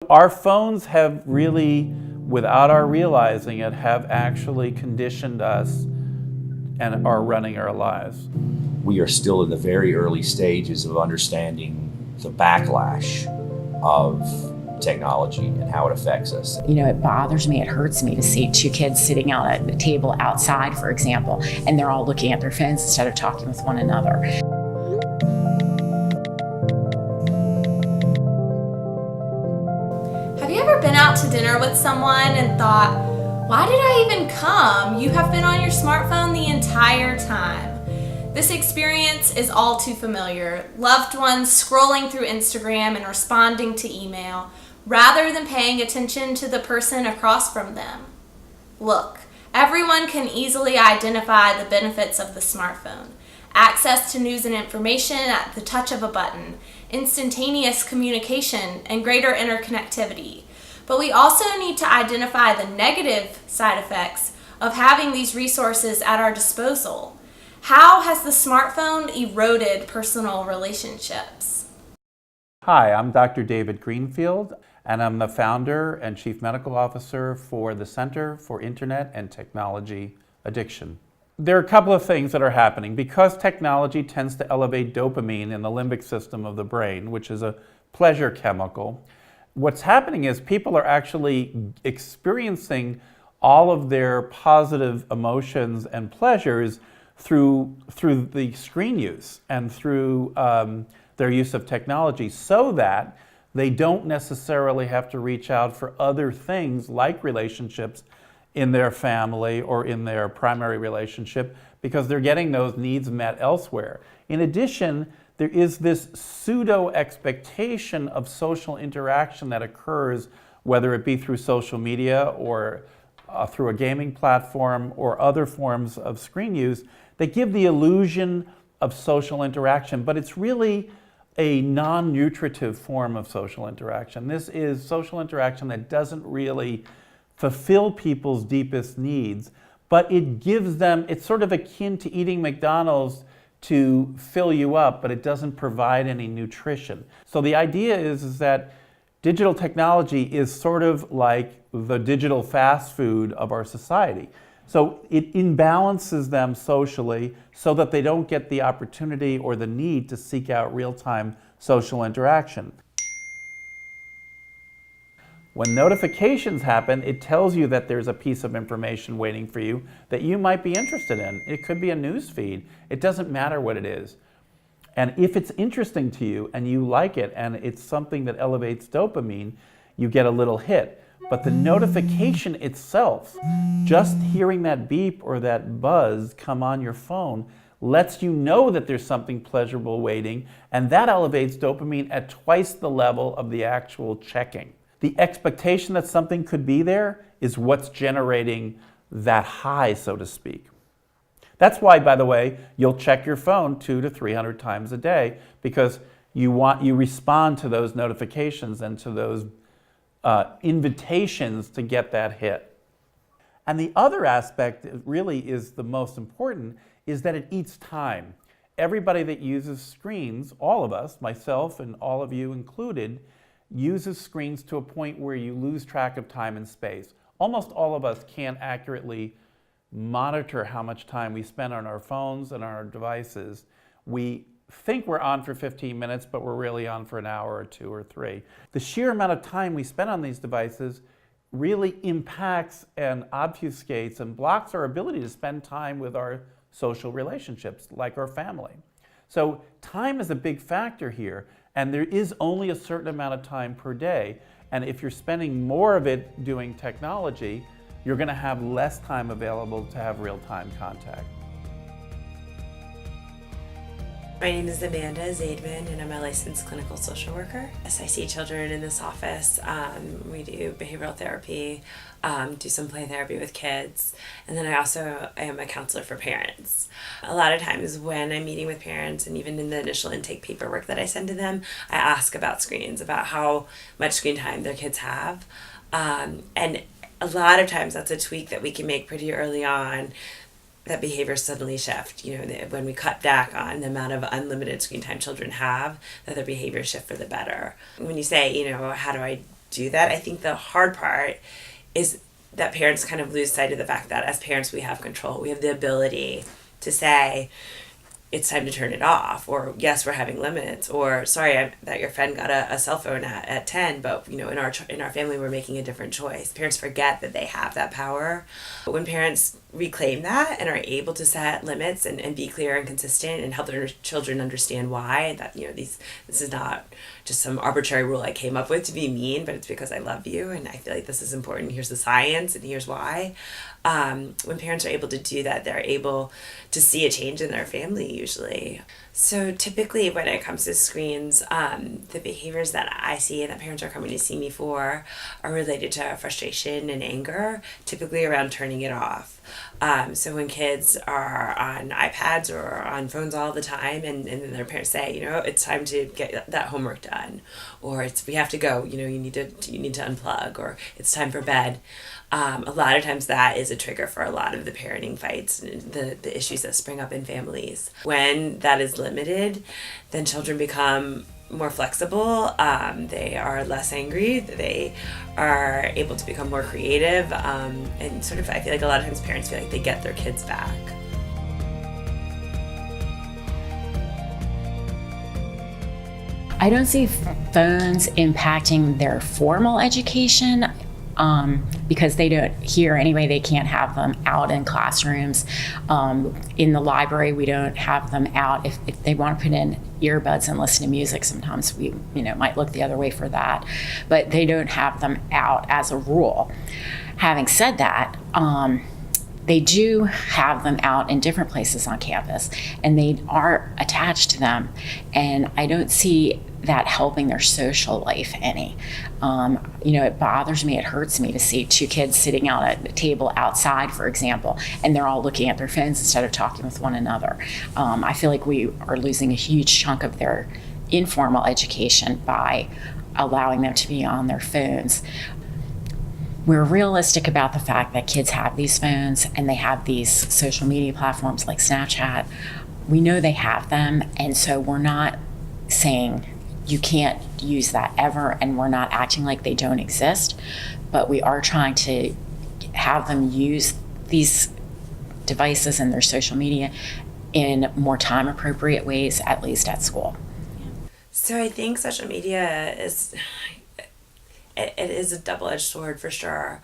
our phones have really, without our realizing it, have actually conditioned us and are running our lives. We are still in the very early stages of understanding the backlash of technology and how it affects us. You know, it bothers me, it hurts me to see two kids sitting out at a table outside, for example, and they're all looking at their phones instead of talking with one another. Have you ever been out to dinner with someone and thought, why did I even come? You have been on your smartphone the entire time. This experience is all too familiar. Loved ones scrolling through Instagram and responding to email, rather than paying attention to the person across from them. Look, everyone can easily identify the benefits of the smartphone. Access to news and information at the touch of a button, instantaneous communication, and greater interconnectivity. But we also need to identify the negative side effects of having these resources at our disposal. How has the smartphone eroded personal relationships? Hi, I'm Dr. David Greenfield, and I'm the founder and chief medical officer for the Center for Internet and Technology Addiction. There are a couple of things that are happening. Because technology tends to elevate dopamine in the limbic system of the brain, which is a pleasure chemical, what's happening is people are actually experiencing all of their positive emotions and pleasures through the screen use and through their use of technology, so that they don't necessarily have to reach out for other things like relationships in their family or in their primary relationship, because they're getting those needs met elsewhere. In addition, there is this pseudo expectation of social interaction that occurs, whether it be through social media or through a gaming platform or other forms of screen use, that give the illusion of social interaction, but it's really a non-nutritive form of social interaction. This is social interaction that doesn't really fulfill people's deepest needs, but it gives them, it's sort of akin to eating McDonald's to fill you up, but it doesn't provide any nutrition. So the idea is that digital technology is sort of like the digital fast food of our society. So it imbalances them socially so that they don't get the opportunity or the need to seek out real-time social interaction. When notifications happen, it tells you that there's a piece of information waiting for you that you might be interested in. It could be a news feed. It doesn't matter what it is. And if it's interesting to you and you like it and it's something that elevates dopamine, you get a little hit. But the notification itself, just hearing that beep or that buzz come on your phone, lets you know that there's something pleasurable waiting, and that elevates dopamine at twice the level of the actual checking. The expectation that something could be there is what's generating that high, so to speak. That's why, by the way, you'll check your phone 200 to 300 times a day, because you respond to those notifications and to those invitations to get that hit. And the other aspect that really is the most important is that it eats time. Everybody that uses screens, all of us, myself and all of you included, uses screens to a point where you lose track of time and space. Almost all of us can't accurately monitor how much time we spend on our phones and on our devices. We think we're on for 15 minutes, but we're really on for an hour or 2 or 3. The sheer amount of time we spend on these devices really impacts and obfuscates and blocks our ability to spend time with our social relationships, like our family. So time is a big factor here, and there is only a certain amount of time per day. And if you're spending more of it doing technology, you're going to have less time available to have real-time contact. My name is Amanda Zaidman, and I'm a licensed clinical social worker. Yes, I see children in this office. We do behavioral therapy, do some play therapy with kids, and then I also am a counselor for parents. A lot of times when I'm meeting with parents, and even in the initial intake paperwork that I send to them, I ask about screens, about how much screen time their kids have. And a lot of times that's a tweak that we can make pretty early on, that behavior suddenly shift. You know, when we cut back on the amount of unlimited screen time children have, that their behavior shift for the better. When you say, you know, how do I do that. I think the hard part is that parents kind of lose sight of the fact that as parents we have control. We have the ability to say, it's time to turn it off, or yes, we're having limits, or sorry that your friend got a cell phone at 10, but in our family we're making a different choice. Parents forget that they have that power. But when parents reclaim that and are able to set limits and be clear and consistent and help their children understand why, that this is not just some arbitrary rule I came up with to be mean, but it's because I love you and I feel like this is important. Here's the science and here's why. When parents are able to do that, they're able to see a change in their family usually. So typically when it comes to screens, the behaviors that I see and that parents are coming to see me for are related to frustration and anger, typically around turning it off. So when kids are on iPads or on phones all the time and then their parents say, it's time to get that homework done, or we have to go, you need to unplug, or it's time for bed. A lot of times that is a trigger for a lot of the parenting fights and the issues that spring up in families. When that is limited, then children become more flexible, they are less angry, they are able to become more creative, and sort of I feel like a lot of times parents feel like they get their kids back. I don't see phones impacting their formal education. Because they don't here anyway, they can't have them out in classrooms. In the library, we don't have them out. If they want to put in earbuds and listen to music, sometimes we might look the other way for that. But they don't have them out as a rule. Having said that, they do have them out in different places on campus, and they are attached to them. And I don't see that helping their social life any. It bothers me, it hurts me to see two kids sitting out at a table outside, for example, and they're all looking at their phones instead of talking with one another. I feel like we are losing a huge chunk of their informal education by allowing them to be on their phones. We're realistic about the fact that kids have these phones and they have these social media platforms like Snapchat. We know they have them, and so we're not saying you can't use that ever, and we're not acting like they don't exist, but we are trying to have them use these devices and their social media in more time appropriate ways, at least at school. So I think social media is a double-edged sword for sure.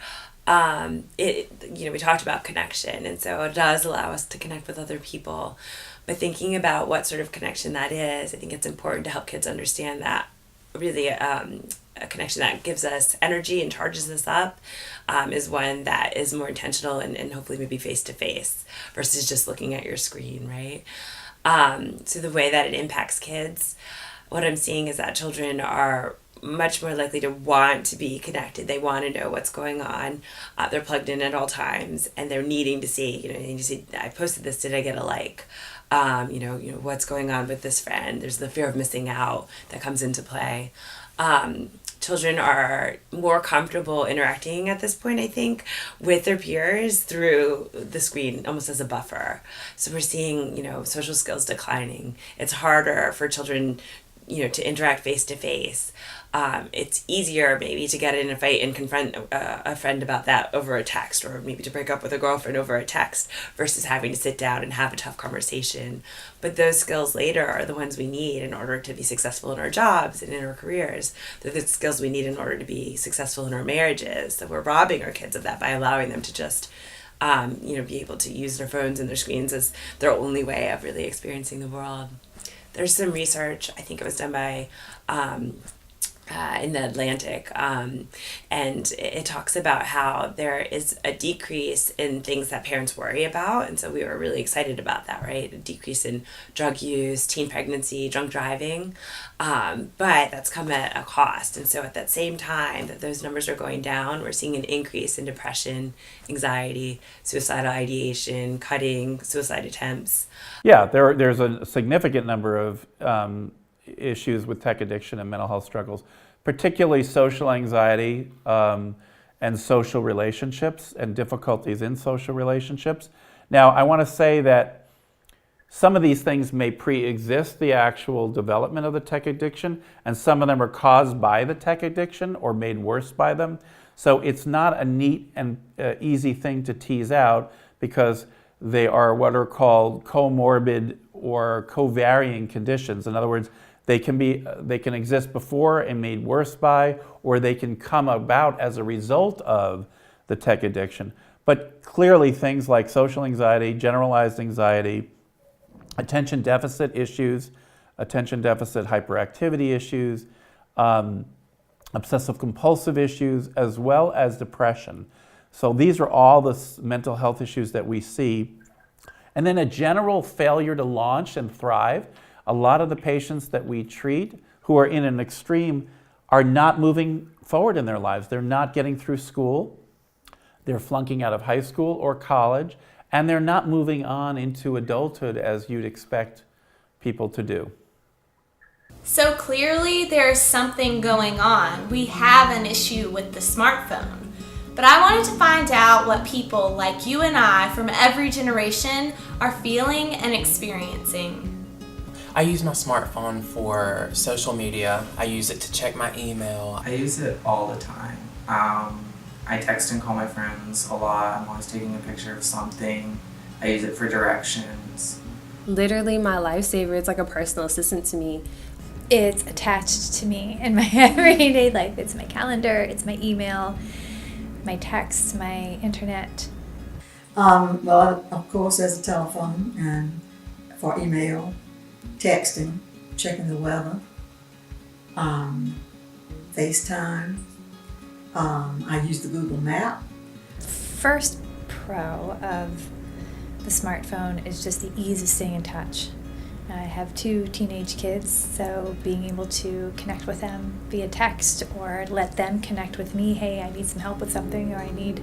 We talked about connection, and so it does allow us to connect with other people. But thinking about what sort of connection that is, I think it's important to help kids understand that really a connection that gives us energy and charges us up is one that is more intentional and hopefully maybe face-to-face versus just looking at your screen, right? So the way that it impacts kids, what I'm seeing is that children are much more likely to want to be connected. They want to know what's going on. They're plugged in at all times, and they're needing to see, I posted this, did I get a like? What's going on with this friend? There's the fear of missing out that comes into play. Children are more comfortable interacting at this point, I think, with their peers through the screen, almost as a buffer. So we're seeing, social skills declining. It's harder for children to interact face to face. It's easier maybe to get in a fight and confront a friend about that over a text, or maybe to break up with a girlfriend over a text versus having to sit down and have a tough conversation. But those skills later are the ones we need in order to be successful in our jobs and in our careers. They're the skills we need in order to be successful in our marriages. So we're robbing our kids of that by allowing them to just be able to use their phones and their screens as their only way of really experiencing the world. There's some research, I think it was done by in the Atlantic, and it talks about how there is a decrease in things that parents worry about, and so we were really excited about that, right? A decrease in drug use, teen pregnancy, drunk driving, but that's come at a cost, and so at that same time that those numbers are going down, we're seeing an increase in depression, anxiety, suicidal ideation, cutting, suicide attempts. Yeah, there's a significant number of issues with tech addiction and mental health struggles, particularly social anxiety and social relationships and difficulties in social relationships. Now, I want to say that Some of these things may pre-exist the actual development of the tech addiction, and some of them are caused by the tech addiction or made worse by them. So it's not a neat and easy thing to tease out, because they are what are called comorbid or co-varying conditions. In other words, they can exist before and made worse by, or they can come about as a result of the tech addiction. But clearly things like social anxiety, generalized anxiety, attention deficit issues, attention deficit hyperactivity issues, obsessive compulsive issues, as well as depression. So these are all the mental health issues that we see. And then a general failure to launch and thrive. A lot of the patients that we treat who are in an extreme are not moving forward in their lives. They're not getting through school. They're flunking out of high school or college, and they're not moving on into adulthood as you'd expect people to do. So clearly there's something going on. We have an issue with the smartphone. But I wanted to find out what people like you and I from every generation are feeling and experiencing. I use my smartphone for social media. I use it to check my email. I use it all the time. I text and call my friends a lot. I'm always taking a picture of something. I use it for directions. Literally my lifesaver. It's like a personal assistant to me. It's attached to me in my everyday life. It's my calendar, it's my email, my texts, my internet. Well, of course, there's a telephone and for email, texting, checking the weather, FaceTime. I use the Google Map. First pro of the smartphone is just the ease of staying in touch. I have 2 teenage kids, so being able to connect with them via text or let them connect with me, hey, I need some help with something, or I need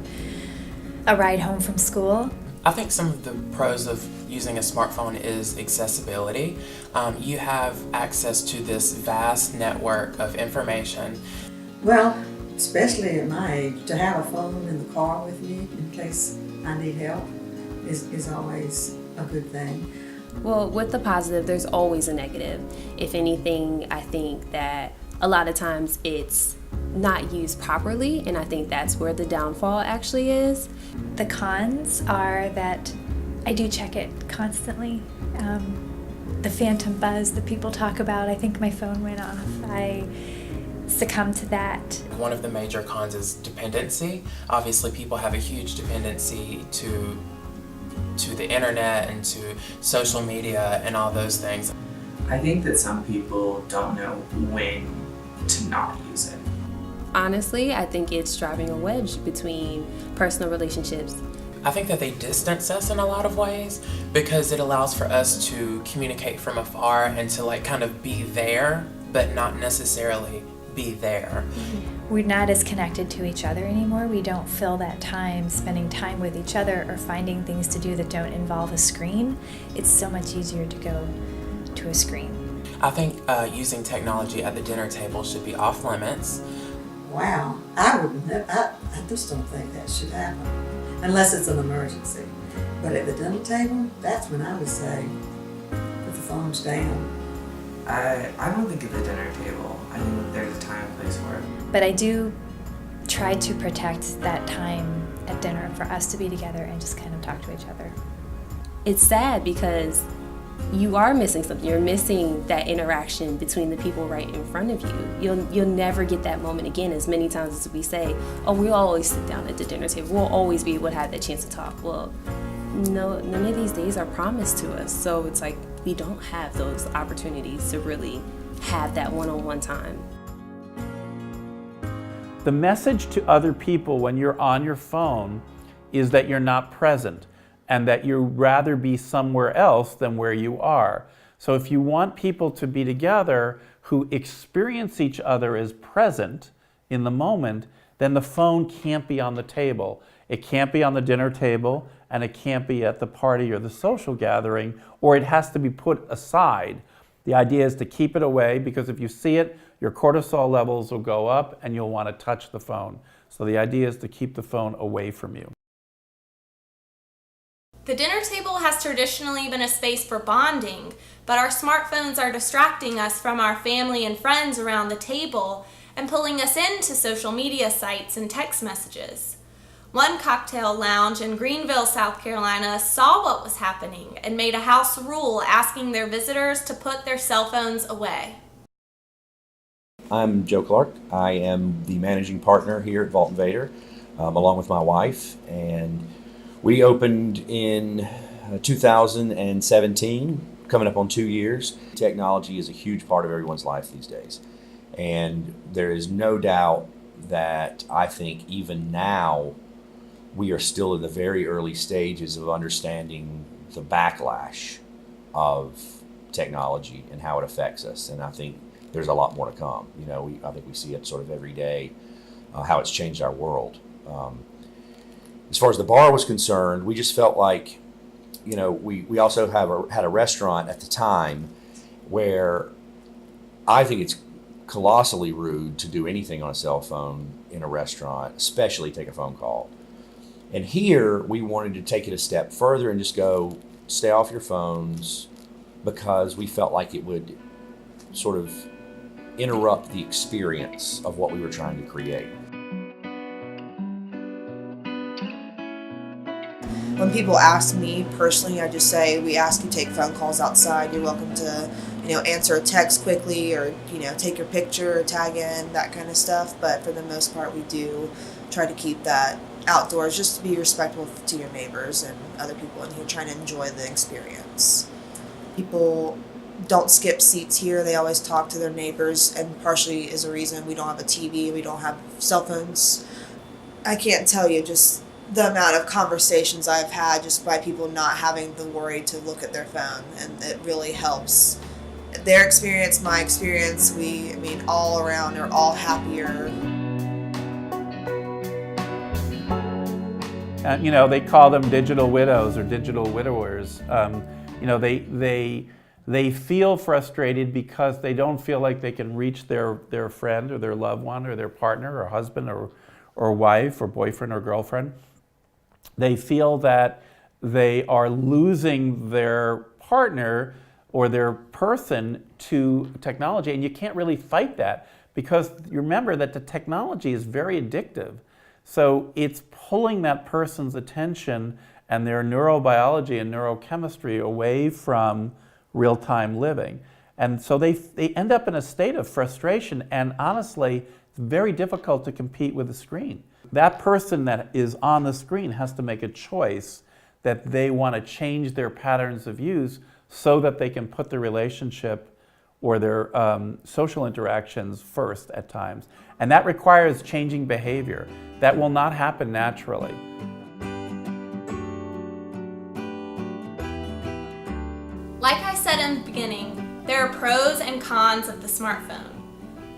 a ride home from school. I think some of the pros of using a smartphone is accessibility. You have access to this vast network of information. Well, especially at my age, to have a phone in the car with me in case I need help is always a good thing. Well, with the positive, there's always a negative. If anything, I think that a lot of times it's not used properly, and I think that's where the downfall actually is. The cons are that I do check it constantly. The phantom buzz that people talk about, I think my phone went off. I succumb to that. One of the major cons is dependency. Obviously, people have a huge dependency to the internet and to social media and all those things. I think that some people don't know when to not use it. Honestly, I think it's driving a wedge between personal relationships. I think that they distance us in a lot of ways because it allows for us to communicate from afar and to kind of be there, but not necessarily be there. We're not as connected to each other anymore. We don't fill that time spending time with each other or finding things to do that don't involve a screen. It's so much easier to go to a screen. I think using technology at the dinner table should be off limits. Wow, I just don't think that should happen unless it's an emergency. But at the dinner table, that's when I would say, put the phones down. I don't think at the dinner table. I think there's a time and place for it. But I do try to protect that time at dinner for us to be together and just kind of talk to each other. It's sad because you are missing something. You're missing that interaction between the people right in front of you. You'll never get that moment again. As many times as we say, oh, we'll always sit down at the dinner table. We'll always be able to have that chance to talk. Well, no, none of these days are promised to us. So it's like we don't have those opportunities to really have that one-on-one time. The message to other people when you're on your phone is that you're not present and that you'd rather be somewhere else than where you are. So if you want people to be together who experience each other as present in the moment, then the phone can't be on the table. It can't be on the dinner table, and it can't be at the party or the social gathering, or it has to be put aside. The idea is to keep it away, because if you see it, your cortisol levels will go up and you'll want to touch the phone. So the idea is to keep the phone away from you. The dinner table has traditionally been a space for bonding, but our smartphones are distracting us from our family and friends around the table and pulling us into social media sites and text messages. One cocktail lounge in Greenville, South Carolina saw what was happening and made a house rule asking their visitors to put their cell phones away. I'm Joe Clark. I am the managing partner here at Vault Invader, along with my wife, and we opened in 2017, coming up on 2 years. Technology is a huge part of everyone's life these days, and there is no doubt that I think even now we are still in the very early stages of understanding the backlash of technology and how it affects us, and I think there's a lot more to come. You know, I think we see it sort of every day, how it's changed our world. As far as the bar was concerned, we just felt like, you know, we also had a restaurant at the time where I think it's colossally rude to do anything on a cell phone in a restaurant, especially take a phone call. And here we wanted to take it a step further and just go, stay off your phones, because we felt like it would sort of interrupt the experience of what we were trying to create. When people ask me personally, I just say, we ask you to take phone calls outside. You're welcome to, answer a text quickly, or, take your picture, or tag in, that kind of stuff. But for the most part, we do try to keep that outdoors, just to be respectful to your neighbors and other people in here trying to enjoy the experience. People don't skip seats here. They always talk to their neighbors, and partially is a reason we don't have a TV, we don't have cell phones. I can't tell you just the amount of conversations I've had just by people not having the worry to look at their phone, and it really helps their experience, my experience. All around are all happier. They call them digital widows or digital widowers. They feel frustrated because they don't feel like they can reach their friend or their loved one or their partner or husband or wife or boyfriend or girlfriend. They feel that they are losing their partner or their person to technology, and you can't really fight that, because you remember that the technology is very addictive. So it's pulling that person's attention and their neurobiology and neurochemistry away from real-time living. And so they end up in a state of frustration, and honestly, it's very difficult to compete with the screen. That person that is on the screen has to make a choice that they want to change their patterns of use so that they can put the relationship or their social interactions first at times. And that requires changing behavior. That will not happen naturally. Like I said in the beginning, there are pros and cons of the smartphone.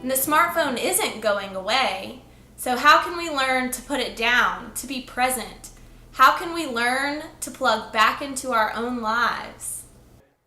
And the smartphone isn't going away. So how can we learn to put it down, to be present? How can we learn to plug back into our own lives?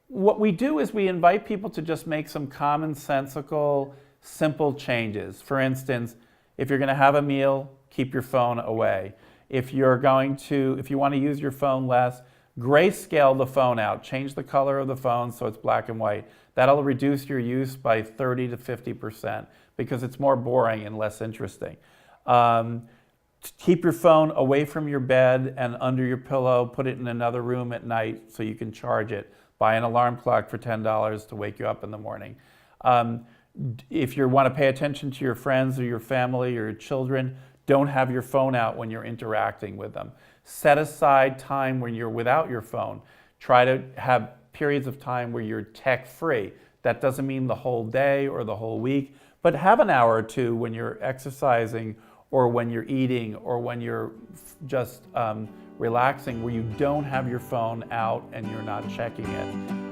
What we do is we invite people to just make some commonsensical, simple changes. For instance, if you're going to have a meal, keep your phone away. If you want to use your phone less, grayscale the phone out. Change the color of the phone so it's black and white. That'll reduce your use by 30 to 50% because it's more boring and less interesting. Keep your phone away from your bed and under your pillow. Put it in another room at night so you can charge it. Buy an alarm clock for $10 to wake you up in the morning. If you want to pay attention to your friends or your family or your children, don't have your phone out when you're interacting with them. Set aside time when you're without your phone. Try to have periods of time where you're tech-free. That doesn't mean the whole day or the whole week, but have an hour or two when you're exercising or when you're eating or when you're just relaxing, where you don't have your phone out and you're not checking it.